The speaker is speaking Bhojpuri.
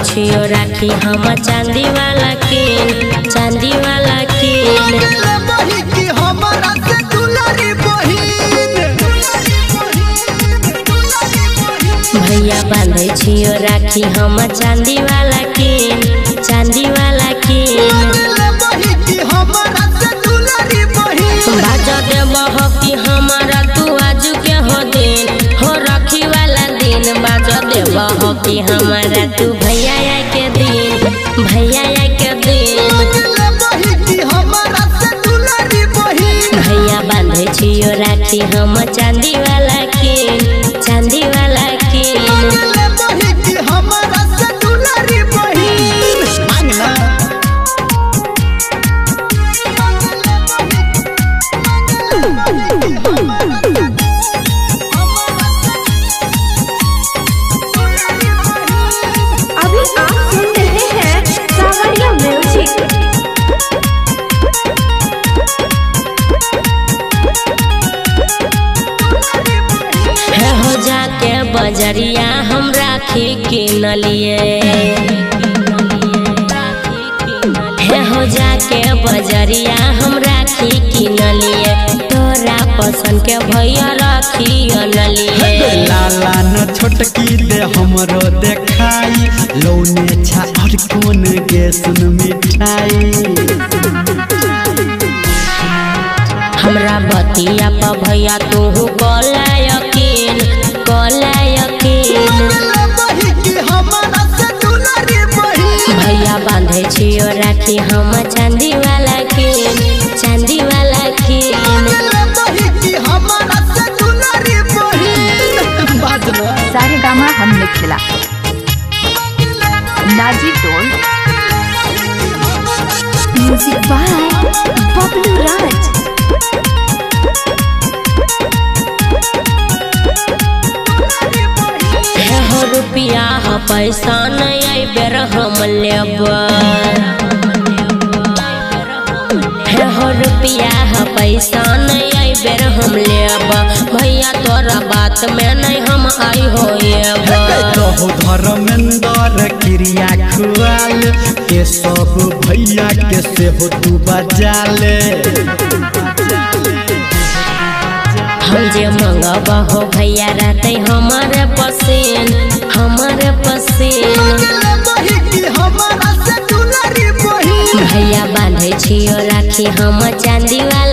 छियो राखी हम चांदी वाला कीन, चांदी वाला कीन। भैया बांधे छियो राखी हम चांदी वाला कीन, चांदी वाला कीन। बाजा देबह कि हमारा तू आज के हो दिन, हो राखी वाला दिन। बाजा देबह कि हमारा तू भैया के दिन, भैया के दिन। भैया बांधे छियो राखी हम चांदी वाला कीन, चांदी वाला कीन। अभी आप सुन रहे हैं सावरिया म्यूजिक। है हो जाके बजरिया हम राखी किनलिए, है हो जाके बजरिया हम राखी किनलिए। तोरा पसंद के भैया राखी अनलिए। लाला न छोटकी दे हमरो देखाई, लौने छा और कोन गे सुन मिठाई। हमरा बतिया पर भैया तू कला यकीन, कला यकीन। भैया बांधे छियो राखी हम चांदी वाला कीन, चांदी वाला कीन। सारे गामा हमने खिला नाजी टोल म्यूजिक बाय बबलू राज। हो रुपया हो पैसा नहीं बेर हम लेब, हो रुपया हो पैसा नहीं बेर हम लेब। भैया तोरा बात में नहीं हम आई हो कहो धर्मेंद्र क्रिया खुआल के सब भैया के से हो तू बजाले। हम जे मंगबा हो भैया रहते हमारे पसीन, हमारे पसीन। भैया बांधे छियो राखी हम चांदी वाला